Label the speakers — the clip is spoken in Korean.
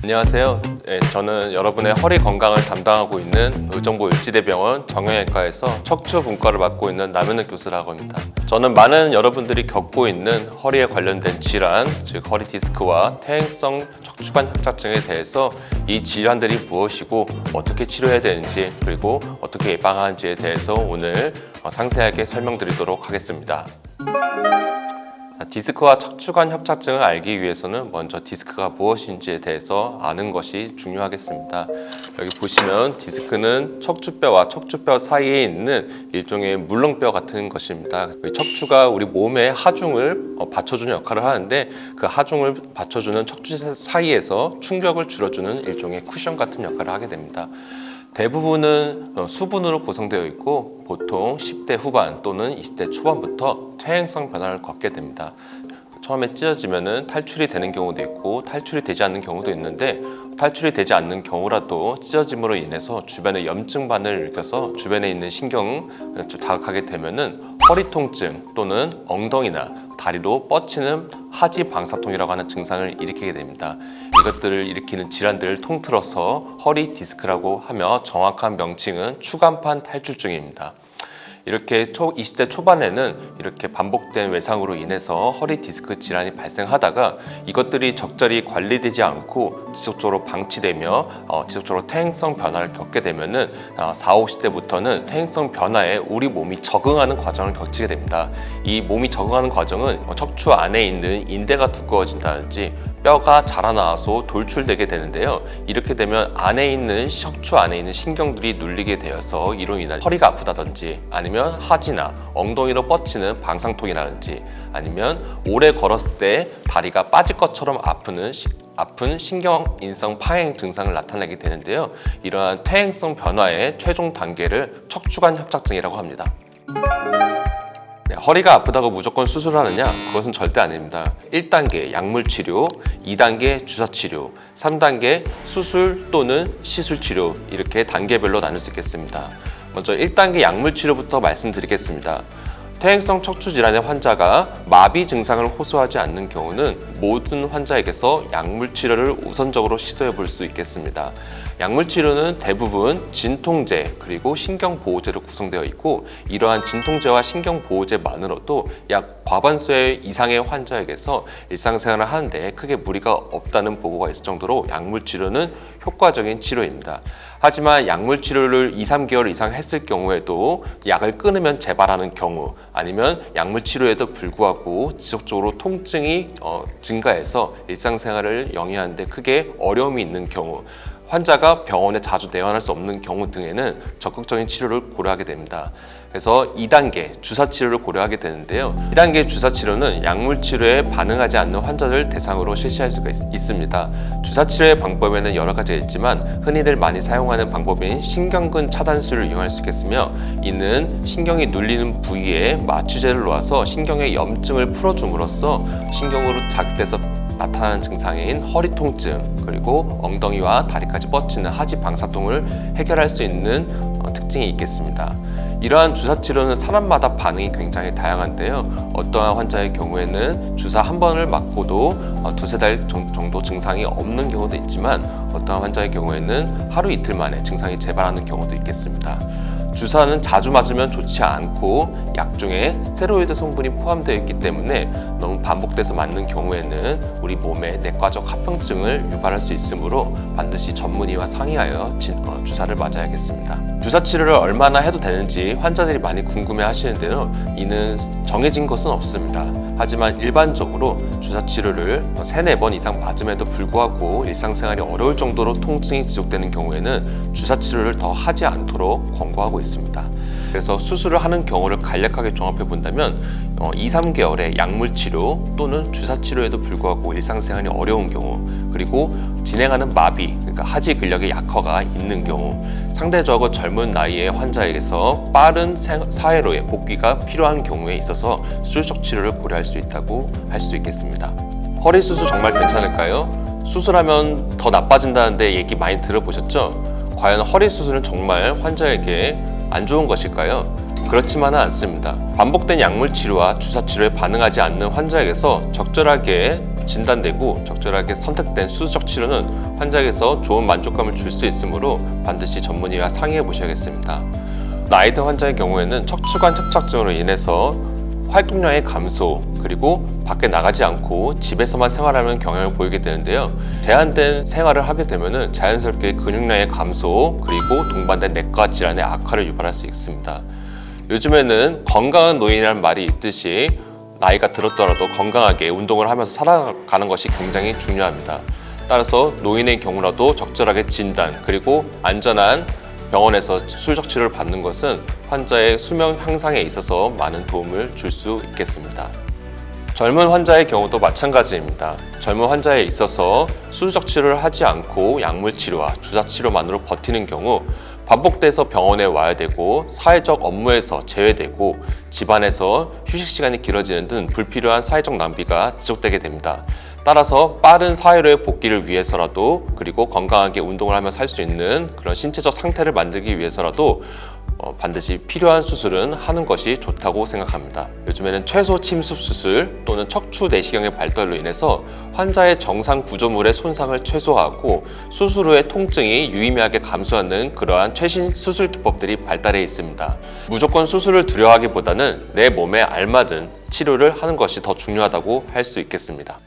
Speaker 1: 안녕하세요. 저는 여러분의 허리 건강을 담당하고 있는 의정부 을지대병원 정형외과에서 척추분과를 맡고 있는 남현욱 교수라고 합니다. 저는 많은 여러분들이 겪고 있는 허리에 관련된 질환, 즉 허리 디스크와 퇴행성 척추관 협착증에 대해서 이 질환들이 무엇이고 어떻게 치료해야 되는지, 그리고 어떻게 예방하는지에 대해서 오늘 상세하게 설명드리도록 하겠습니다. 디스크와 척추관 협착증을 알기 위해서는 먼저 디스크가 무엇인지에 대해서 아는 것이 중요하겠습니다. 여기 보시면 디스크는 척추뼈와 척추뼈 사이에 있는 일종의 물렁뼈 같은 것입니다. 척추가 우리 몸의 하중을 받쳐주는 역할을 하는데, 그 하중을 받쳐주는 척추 사이에서 충격을 줄여주는 일종의 쿠션 같은 역할을 하게 됩니다. 대부분은 수분으로 구성되어 있고 보통 10대 후반 또는 20대 초반부터 퇴행성 변화를 겪게 됩니다. 처음에 찢어지면 탈출이 되는 경우도 있고 탈출이 되지 않는 경우도 있는데, 탈출이 되지 않는 경우라도 찢어짐으로 인해서 주변에 염증반을 일으켜서 주변에 있는 신경을 자극하게 되면은 허리 통증 또는 엉덩이나 다리로 뻗치는 하지 방사통이라고 하는 증상을 일으키게 됩니다. 이것들을 일으키는 질환들을 통틀어서 허리 디스크라고 하며 정확한 명칭은 추간판 탈출증입니다. 이렇게 20대 초반에는 이렇게 반복된 외상으로 인해서 허리 디스크 질환이 발생하다가 이것들이 적절히 관리되지 않고 지속적으로 방치되며 지속적으로 퇴행성 변화를 겪게 되면은 40, 50대부터는 퇴행성 변화에 우리 몸이 적응하는 과정을 거치게 됩니다. 이 몸이 적응하는 과정은 척추 안에 있는 인대가 두꺼워진다든지 뼈가 자라나와서 돌출되게 되는데요. 이렇게 되면 안에 있는 척추 안에 있는 신경들이 눌리게 되어서 이로 인한 허리가 아프다든지, 아니면 하지나 엉덩이로 뻗치는 방상통이라든지, 아니면 오래 걸었을 때 다리가 빠질 것처럼 아픈 신경인성 파행 증상을 나타내게 되는데요. 이러한 퇴행성 변화의 최종 단계를 척추관 협착증이라고 합니다. 허리가 아프다고 무조건 수술하느냐? 그것은 절대 아닙니다. 1단계 약물치료, 2단계 주사치료, 3단계 수술 또는 시술치료, 이렇게 단계별로 나눌 수 있겠습니다. 먼저 1단계 약물치료부터 말씀드리겠습니다. 퇴행성 척추 질환의 환자가 마비 증상을 호소하지 않는 경우는 모든 환자에게서 약물치료를 우선적으로 시도해 볼 수 있겠습니다. 약물치료는 대부분 진통제 그리고 신경보호제로 구성되어 있고, 이러한 진통제와 신경보호제만으로도 약 과반수의 이상의 환자에게서 일상생활을 하는데 크게 무리가 없다는 보고가 있을 정도로 약물치료는 효과적인 치료입니다. 하지만 약물치료를 2, 3개월 이상 했을 경우에도 약을 끊으면 재발하는 경우, 아니면 약물치료에도 불구하고 지속적으로 통증이 증가해서 일상생활을 영위하는데 크게 어려움이 있는 경우, 환자가 병원에 자주 내원할 수 없는 경우 등에는 적극적인 치료를 고려하게 됩니다. 그래서 2단계 주사치료를 고려하게 되는데요. 2단계 주사치료는 약물치료에 반응하지 않는 환자들 대상으로 실시할 수가 있습니다. 주사치료의 방법에는 여러 가지가 있지만 흔히들 많이 사용하는 방법인 신경근 차단술을 이용할 수 있겠으며, 이는 신경이 눌리는 부위에 마취제를 놓아서 신경의 염증을 풀어줌으로써 신경으로 자극돼서 나타나는 증상인 허리 통증, 그리고 엉덩이와 다리까지 뻗치는 하지 방사통을 해결할 수 있는 특징이 있겠습니다. 이러한 주사치료는 사람마다 반응이 굉장히 다양한데요. 어떠한 환자의 경우에는 주사 한 번을 맞고도 두세 달 정도 증상이 없는 경우도 있지만, 어떠한 환자의 경우에는 하루 이틀 만에 증상이 재발하는 경우도 있겠습니다. 주사는 자주 맞으면 좋지 않고 약 중에 스테로이드 성분이 포함되어 있기 때문에 너무 반복돼서 맞는 경우에는 우리 몸에 내과적 합병증을 유발할 수 있으므로 반드시 전문의와 상의하여 주사를 맞아야겠습니다. 주사 치료를 얼마나 해도 되는지 환자들이 많이 궁금해 하시는데요. 이는 정해진 것은 없습니다. 하지만 일반적으로 주사 치료를 3, 4번 이상 맞음에도 불구하고 일상생활이 어려울 정도로 통증이 지속되는 경우에는 주사 치료를 더 하지 않도록 권고하고 있습니다. 그래서 수술을 하는 경우를 간략하게 종합해 본다면 2, 3개월의 약물치료 또는 주사치료에도 불구하고 일상생활이 어려운 경우, 그리고 진행하는 마비, 그러니까 하지 근력의 약화가 있는 경우, 상대적으로 젊은 나이의 환자에게서 빠른 사회로의 복귀가 필요한 경우에 있어서 수술적 치료를 고려할 수 있다고 할 수 있겠습니다. 허리 수술 정말 괜찮을까요? 수술하면 더 나빠진다는데 얘기 많이 들어보셨죠? 과연 허리 수술은 정말 환자에게 안 좋은 것일까요? 그렇지만은 않습니다. 반복된 약물 치료와 주사 치료에 반응하지 않는 환자에게서 적절하게 진단되고 적절하게 선택된 수술적 치료는 환자에게서 좋은 만족감을 줄 수 있으므로 반드시 전문의와 상의해 보셔야겠습니다. 나이 든 환자의 경우에는 척추관 협착증으로 인해서 활동량의 감소, 그리고 밖에 나가지 않고 집에서만 생활하는 경향을 보이게 되는데요. 제한된 생활을 하게 되면 자연스럽게 근육량의 감소, 그리고 동반된 내과 질환의 악화를 유발할 수 있습니다. 요즘에는 건강한 노인이라는 말이 있듯이 나이가 들었더라도 건강하게 운동을 하면서 살아가는 것이 굉장히 중요합니다. 따라서 노인의 경우라도 적절하게 진단, 그리고 안전한 병원에서 수술적 치료를 받는 것은 환자의 수명 향상에 있어서 많은 도움을 줄 수 있겠습니다. 젊은 환자의 경우도 마찬가지입니다. 젊은 환자에 있어서 수술적 치료를 하지 않고 약물 치료와 주사 치료만으로 버티는 경우 반복돼서 병원에 와야 되고 사회적 업무에서 제외되고 집안에서 휴식 시간이 길어지는 등 불필요한 사회적 낭비가 지속되게 됩니다. 따라서 빠른 사회로의 복귀를 위해서라도, 그리고 건강하게 운동을 하며 살 수 있는 그런 신체적 상태를 만들기 위해서라도 반드시 필요한 수술은 하는 것이 좋다고 생각합니다. 요즘에는 최소 침습 수술 또는 척추 내시경의 발달로 인해서 환자의 정상 구조물의 손상을 최소화하고 수술 후의 통증이 유의미하게 감소하는 그러한 최신 수술 기법들이 발달해 있습니다. 무조건 수술을 두려워하기보다는 내 몸에 알맞은 치료를 하는 것이 더 중요하다고 할 수 있겠습니다.